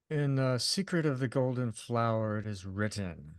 In The Secret of the Golden Flower, it is written,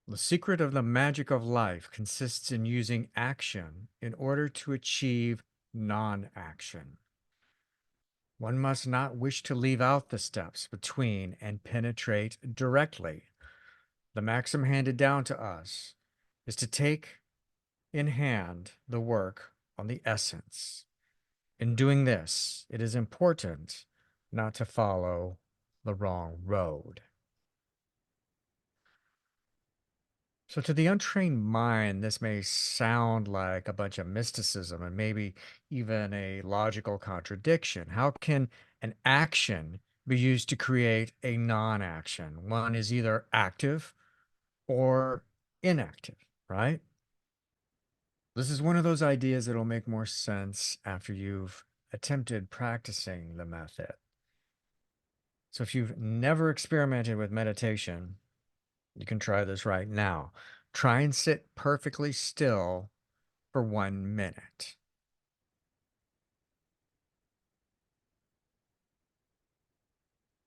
the secret of the magic of life consists in using action in order to achieve non-action. One must not wish to leave out the steps between and penetrate directly. The maxim handed down to us is to take in hand the work on the essence. In doing this, it is important not to follow the wrong road. So, to the untrained mind, this may sound like a bunch of mysticism and maybe even a logical contradiction. How can an action be used to create a non action? One is either active or inactive, right? This is one of those ideas that'll make more sense after you've attempted practicing the method. So, if you've never experimented with meditation, you can try this right now. Try and sit perfectly still for 1 minute.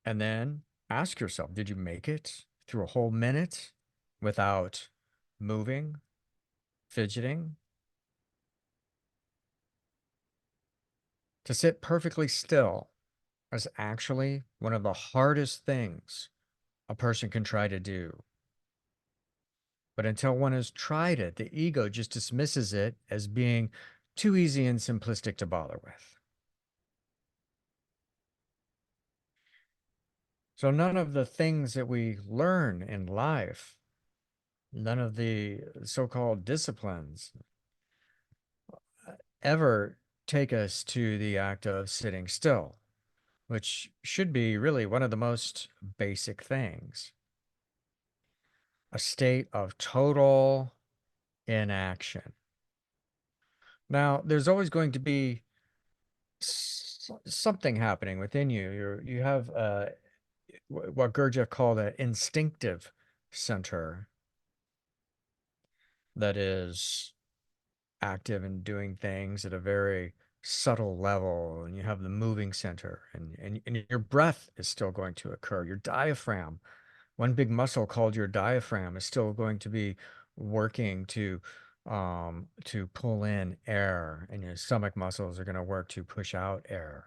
And then ask yourself, did you make it through a whole minute without moving, fidgeting? To sit perfectly still is actually one of the hardest things a person can try to do. But until one has tried it, the ego just dismisses it as being too easy and simplistic to bother with. So none of the things that we learn in life, none of the so-called disciplines ever take us to the act of sitting still, which should be really one of the most basic things. A state of total inaction. Now, there's always going to be something happening within you. You have what Gurdjieff called an instinctive center that is active and doing things at a very subtle level, and you have the moving center, and your breath is still going to occur. Your diaphragm, one big muscle called your diaphragm, is still going to be working to pull in air, and your stomach muscles are going to work to push out air,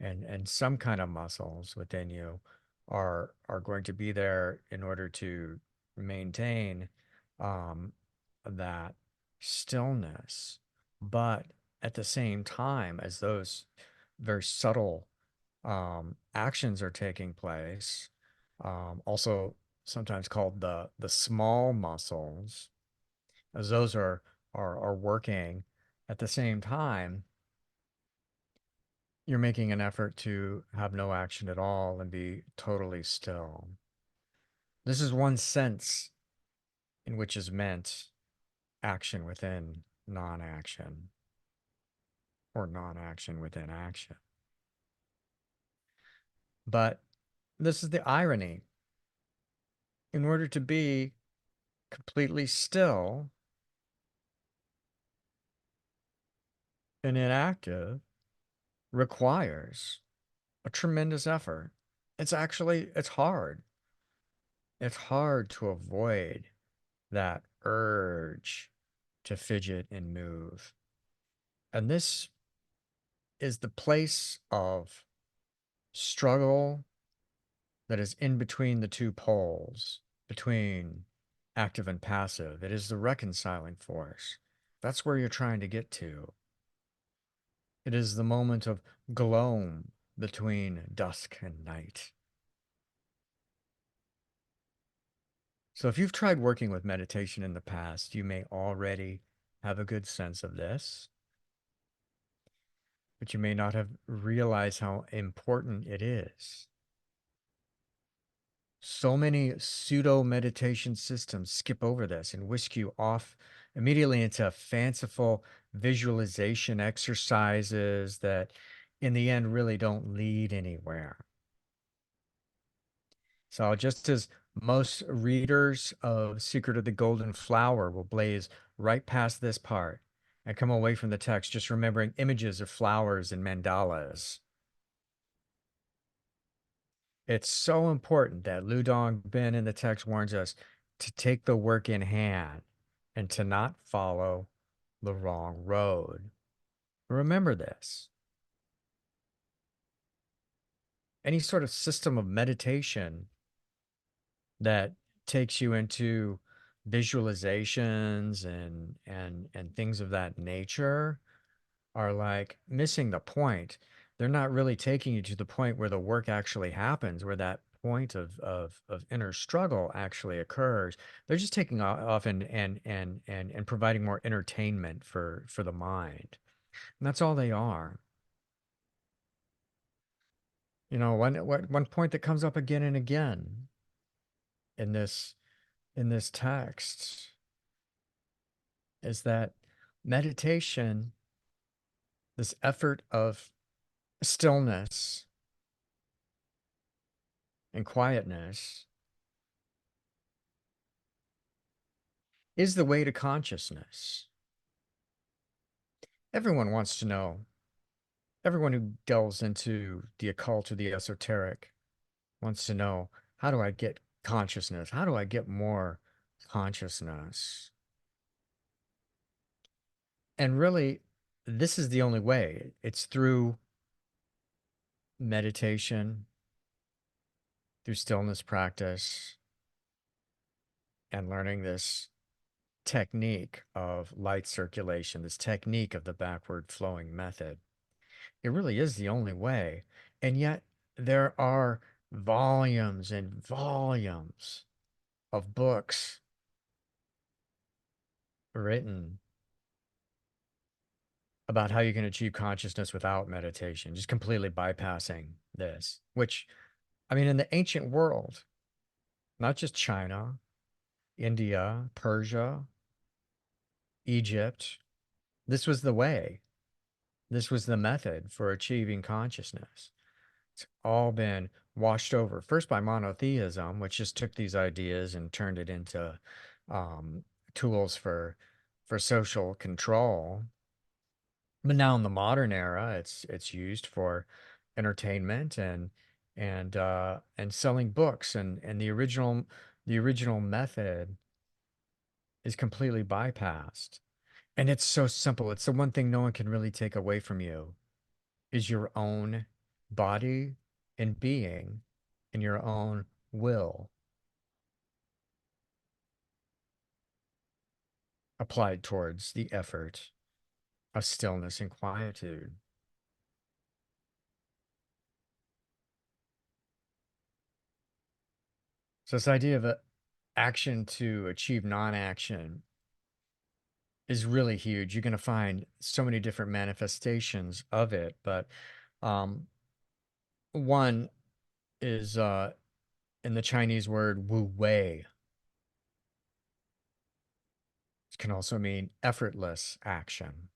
and some kind of muscles within you are going to be there in order to maintain um, that stillness. But at the same time as those very subtle actions are taking place, also sometimes called the small muscles, as those are working at the same time, you're making an effort to have no action at all and be totally still. This is one sense in which is meant action within non-action, or non-action within action. But this is the irony. In order to be completely still and inactive requires a tremendous effort. It's hard. It's hard to avoid that urge to fidget and move. And this is the place of struggle that is in between the two poles, between active and passive. It is the reconciling force. That's where you're trying to get to. It is the moment of gloam between dusk and night. So if you've tried working with meditation in the past, you may already have a good sense of this, but you may not have realized how important it is. So many pseudo meditation systems skip over this and whisk you off immediately into fanciful visualization exercises that in the end really don't lead anywhere. So just as most readers of Secret of the Golden Flower will blaze right past this part and come away from the text just remembering images of flowers and mandalas. It's so important that Lu Dong Bin in the text warns us to take the work in hand and to not follow the wrong road. Remember this. Any sort of system of meditation that takes you into visualizations and things of that nature are like missing the point. They're not really taking you to the point where the work actually happens, where that point of inner struggle actually occurs. They're just taking off and providing more entertainment for the mind. And that's all they are. You know, one point that comes up again and again in this text is that meditation, this effort of stillness and quietness, is the way to consciousness. Everyone wants to know. Everyone who delves into the occult or the esoteric wants to know, how do I get consciousness? How do I get more consciousness? And really, this is the only way. It's through meditation, through stillness practice, and learning this technique of light circulation, this technique of the backward flowing method. It really is the only way. And yet, there are volumes and volumes of books written about how you can achieve consciousness without meditation, just completely bypassing this, which, I mean, in the ancient world, not just China, India, Persia, Egypt, this was the way. This was the method for achieving consciousness. It's all been washed over first by monotheism, which just took these ideas and turned it into um, tools for social control. But now in the modern era, it's used for entertainment and selling books, and the original method is completely bypassed. And it's so simple. It's the one thing no one can really take away from you is your own body and being and your own will applied towards the effort of stillness and quietude. So this idea of action to achieve non-action is really huge. You're going to find so many different manifestations of it, but um, one is in the Chinese word wu wei. It can also mean effortless action.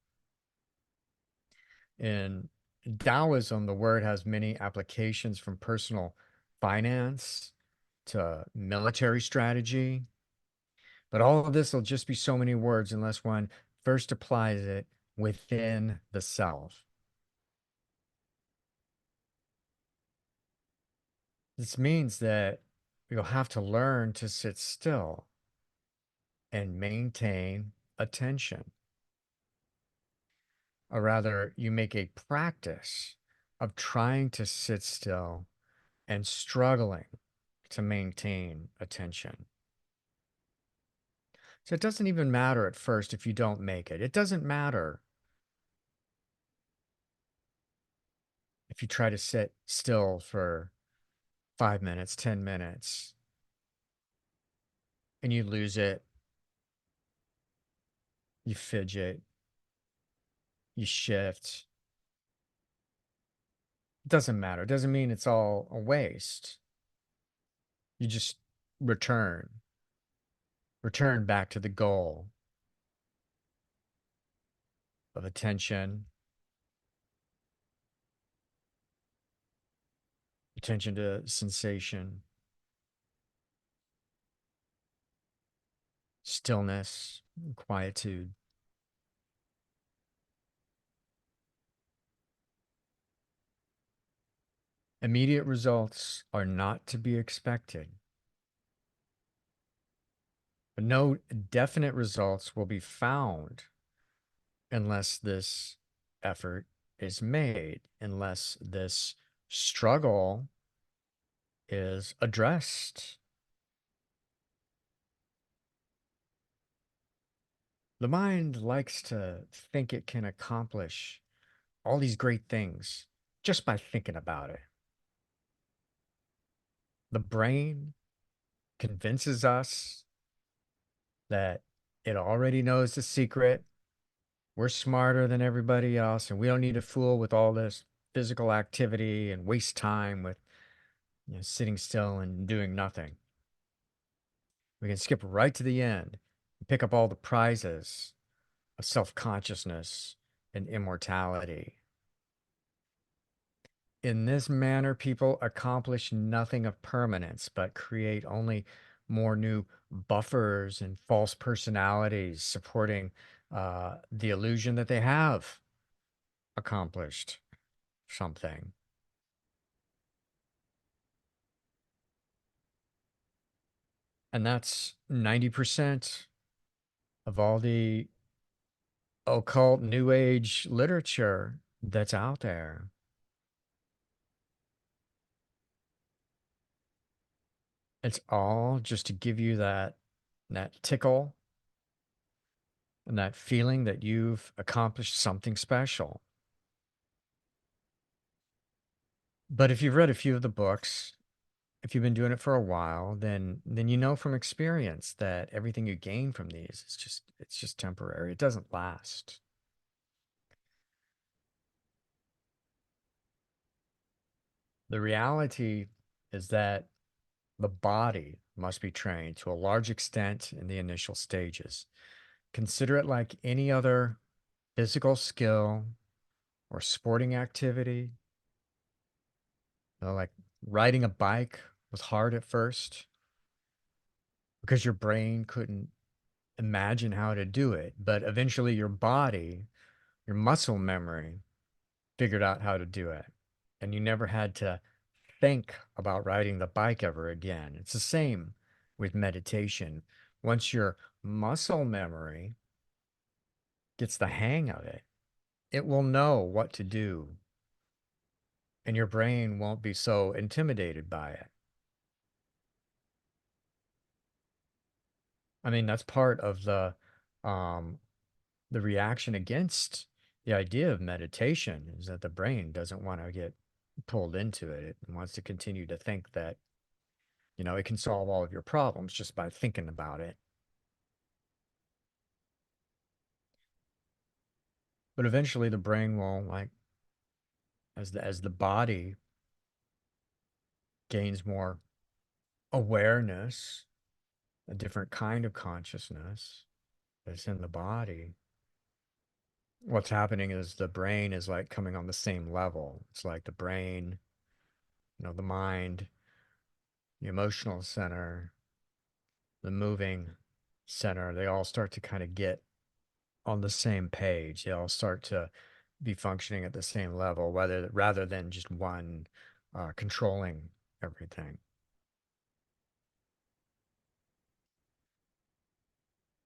In Taoism, the word has many applications from personal finance to military strategy, but all of this will just be so many words unless one first applies it within the self. This means that you'll have to learn to sit still and maintain attention, or rather, you make a practice of trying to sit still and struggling to maintain attention. So it doesn't even matter at first if you don't make it. It doesn't matter if you try to sit still for 5 minutes, 10 minutes, and you lose it, you fidget, you shift. It doesn't matter. It doesn't mean it's all a waste. You just return, return back to the goal of attention, attention to sensation, stillness, quietude. Immediate results are not to be expected, but no definite results will be found unless this effort is made, unless this struggle is addressed. The mind likes to think it can accomplish all these great things just by thinking about it. The brain convinces us that it already knows the secret. We're smarter than everybody else, and we don't need to fool with all this physical activity and waste time with sitting still and doing nothing. We can skip right to the end and pick up all the prizes of self-consciousness and immortality. In this manner, people accomplish nothing of permanence, but create only more new buffers and false personalities supporting the illusion that they have accomplished something. And that's 90% of all the occult New Age literature that's out there. It's all just to give you that tickle and that feeling that you've accomplished something special. But if you've read a few of the books, if you've been doing it for a while, then you know from experience that everything you gain from these is just temporary. It doesn't last. The reality is that the body must be trained to a large extent in the initial stages. Consider it like any other physical skill or sporting activity. Like riding a bike was hard at first because your brain couldn't imagine how to do it. But eventually, your body, your muscle memory figured out how to do it. And you never had to think about riding the bike ever again. It's the same with meditation. Once your muscle memory gets the hang of it, it will know what to do, and your brain won't be so intimidated by it. I mean, that's part of um, the reaction against the idea of meditation is that the brain doesn't want to get pulled into it. It wants to continue to think that, it can solve all of your problems just by thinking about it. But eventually the brain will like as the body gains more awareness, a different kind of consciousness that's in the body. What's happening is the brain is like coming on the same level. It's like the brain, the mind, the emotional center, the moving center, they all start to kind of get on the same page. They all start to be functioning at the same level, whether rather than just one controlling everything.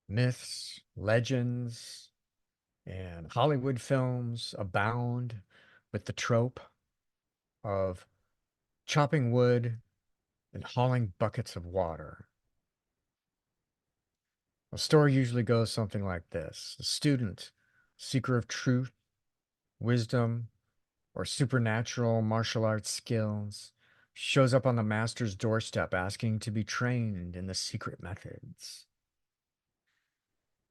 Myths, legends, and Hollywood films abound with the trope of chopping wood and hauling buckets of water. A story usually goes something like this. A student, seeker of truth, wisdom, or supernatural martial arts skills, shows up on the master's doorstep asking to be trained in the secret methods.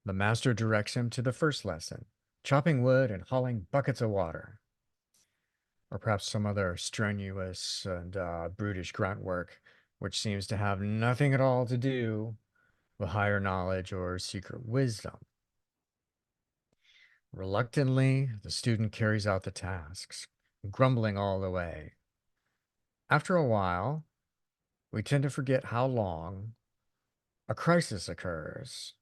The master directs him to the first lesson, chopping wood and hauling buckets of water, or perhaps some other strenuous and brutish grunt work, which seems to have nothing at all to do with higher knowledge or secret wisdom. Reluctantly, the student carries out the tasks, grumbling all the way. After a while, we tend to forget how long a crisis occurs,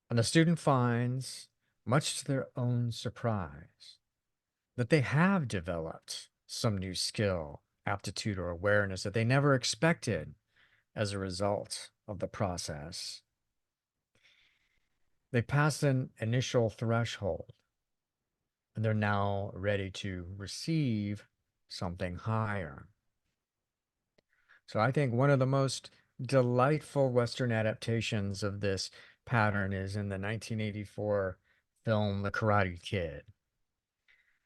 and the student finds, much to their own surprise, that they have developed some new skill, aptitude, or awareness that they never expected as a result of the process. They pass an initial threshold and they're now ready to receive something higher. So I think one of the most delightful Western adaptations of this pattern is in the 1984 film The Karate Kid.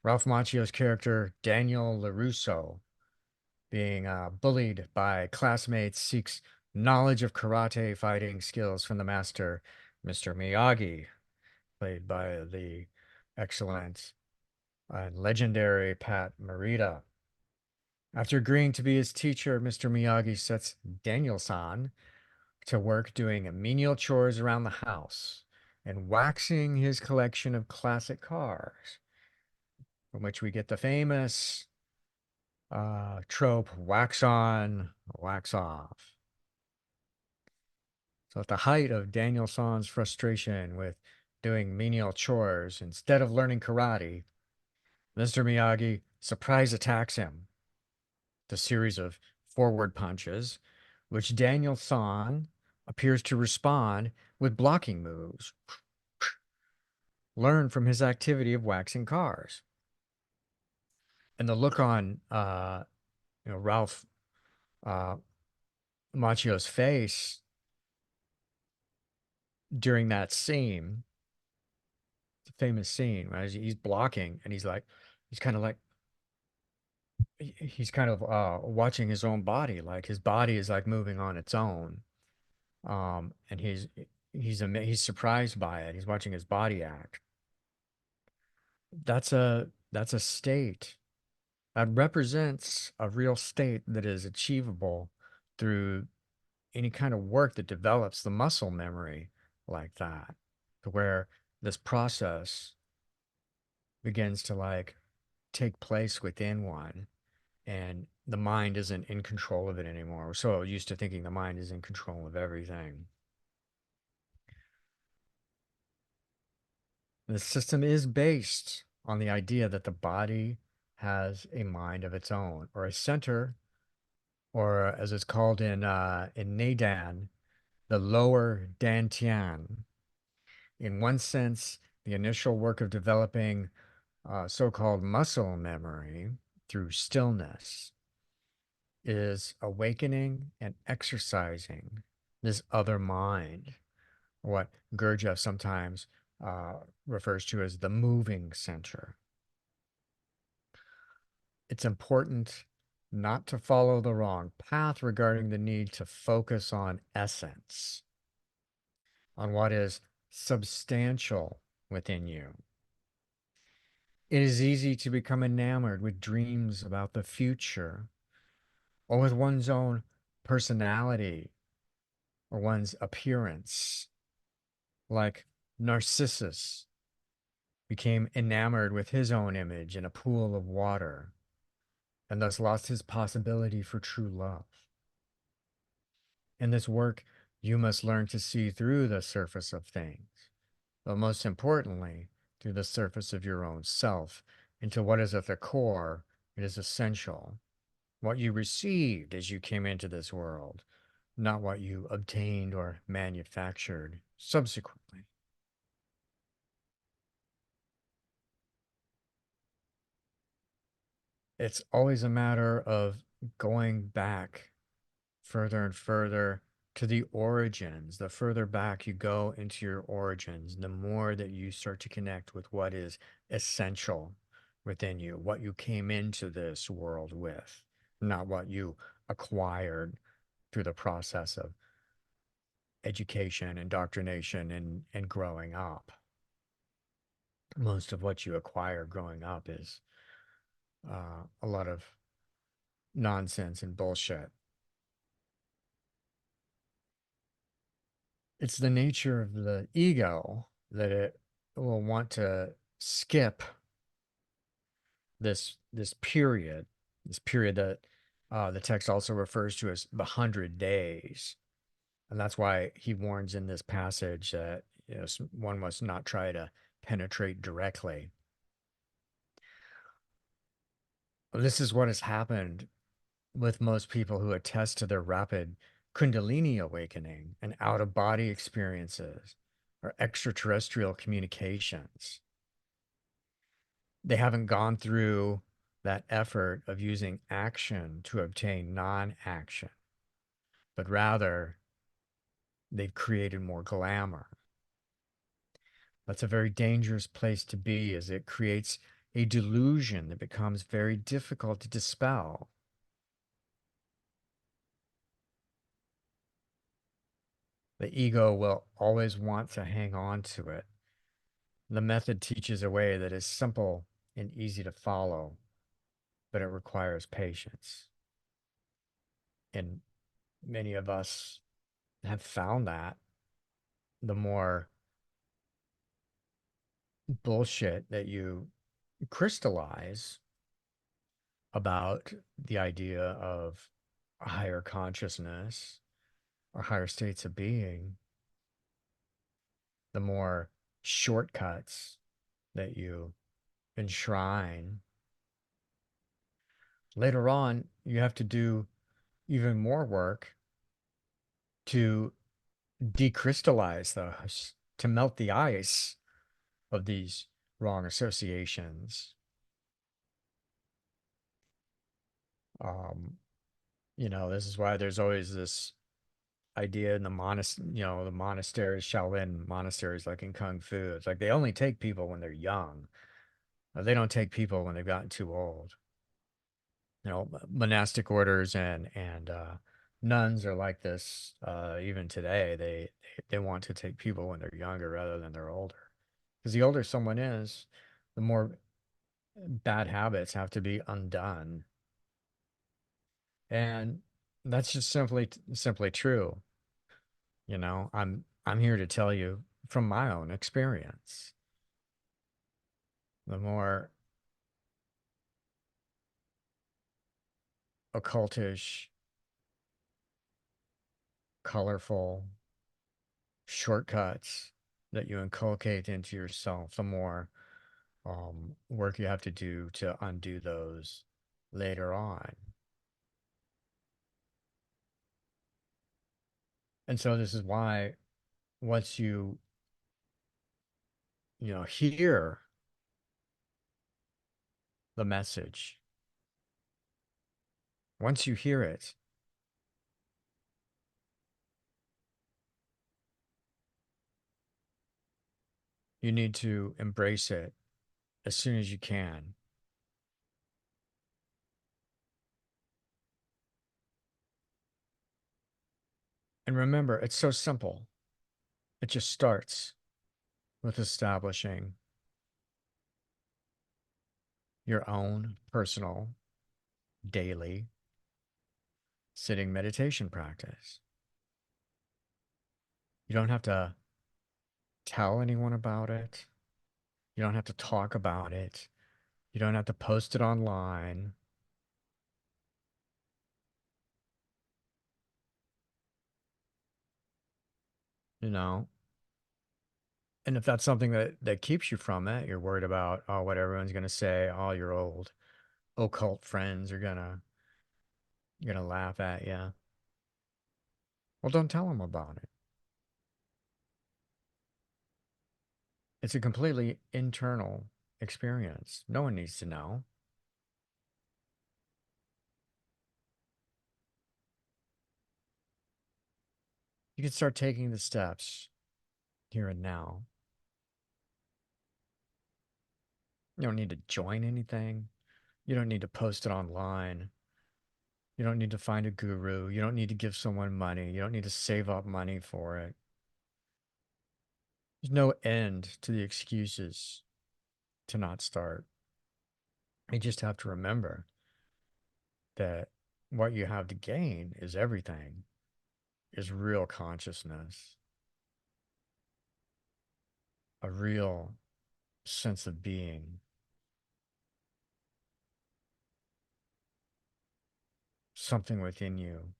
Ralph Macchio's character, Daniel LaRusso, being bullied by classmates, seeks knowledge of karate fighting skills from the master, Mr. Miyagi, played by the excellent and legendary Pat Morita. After agreeing to be his teacher, Mr. Miyagi sets Daniel-san to work doing menial chores around the house and waxing his collection of classic cars, from which we get the famous trope wax on, wax off. So, at the height of Daniel-san's frustration with doing menial chores instead of learning karate, Mr. Miyagi surprise attacks him. The series of forward punches, which Daniel-san appears to respond with blocking moves, learned from his activity of waxing cars. And the look on Ralph uh, Macchio's face during that scene, the famous scene, right? He's blocking and he's kind of like, he's kind of watching his own body, like his body is like moving on its own. And he's surprised by it. He's watching his body act. That's a state that represents a real state that is achievable through any kind of work that develops the muscle memory like that, to where this process begins to like take place within one and the mind isn't in control of it anymore. We're so used to thinking the mind is in control of everything. The system is based on the idea that the body has a mind of its own, or a center, or as it's called in Neidan, the lower dantian. In one sense, the initial work of developing so-called muscle memory through stillness is awakening and exercising this other mind, what Gurdjieff sometimes refers to as the moving center. It's important not to follow the wrong path regarding the need to focus on essence, on what is substantial within you. It is easy to become enamored with dreams about the future or with one's own personality or one's appearance, like Narcissus became enamored with his own image in a pool of water and thus lost his possibility for true love. In this work, you must learn to see through the surface of things, but most importantly, through the surface of your own self, into what is at the core, it is essential, what you received as you came into this world, not what you obtained or manufactured subsequently. It's always a matter of going back further and further to the origins. The further back you go into your origins, the more that you start to connect with what is essential within you, what you came into this world with, not what you acquired through the process of education, indoctrination, and growing up. Most of what you acquire growing up is a lot of nonsense and bullshit. It's the nature of the ego that it will want to skip this period that the text also refers to as the 100 days, and that's why he warns in this passage that one must not try to penetrate directly. This is what has happened with most people who attest to their rapid Kundalini awakening and out of body experiences or extraterrestrial communications. They haven't gone through that effort of using action to obtain non action, but rather they've created more glamour. That's a very dangerous place to be, as it creates a delusion that becomes very difficult to dispel. The ego will always want to hang on to it. The method teaches a way that is simple and easy to follow, but it requires patience. And many of us have found that the more bullshit that you crystallize about the idea of a higher consciousness or higher states of being, the more shortcuts that you enshrine. Later on, you have to do even more work to decrystallize those, to melt the ice of these wrong associations. Um, this is why there's always this idea in the the monasteries, Shaolin monasteries, like in Kung Fu. It's like they only take people when they're young. They don't take people when they've gotten too old. Monastic orders and nuns are like this even today. They want to take people when they're younger rather than they're older. Because the older someone is, the more bad habits have to be undone. And that's just simply true. I'm here to tell you from my own experience. The more occultish, colorful shortcuts that you inculcate into yourself, the more work you have to do to undo those later on. And so this is why once hear the message, once you hear it, you need to embrace it as soon as you can. And remember, it's so simple. It just starts with establishing your own personal daily sitting meditation practice. You don't have to tell anyone about it. You don't have to talk about it. You don't have to post it online, you know. And if that's something that keeps you from it, you're worried about, oh, what everyone's gonna say, all your old occult friends are gonna laugh at you. Well, don't tell them about it. It's a completely internal experience. No one needs to know. You can start taking the steps here and now. You don't need to join anything. You don't need to post it online. You don't need to find a guru. You don't need to give someone money. You don't need to save up money for it. There's no end to the excuses to not start. You just have to remember that what you have to gain is everything, is real consciousness, a real sense of being, something within you.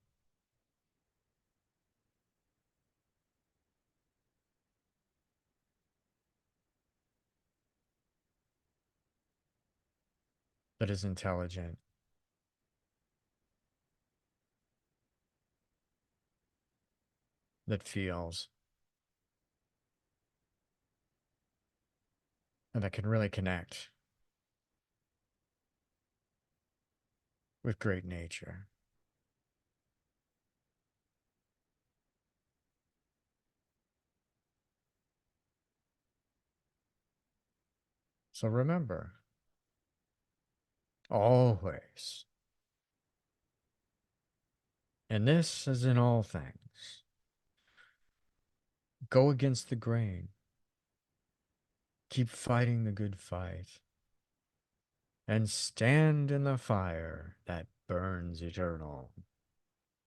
that is intelligent, that feels, and that can really connect with great nature. So remember, always, and this as in all things, go against the grain. Keep fighting the good fight, and stand in the fire that burns eternal.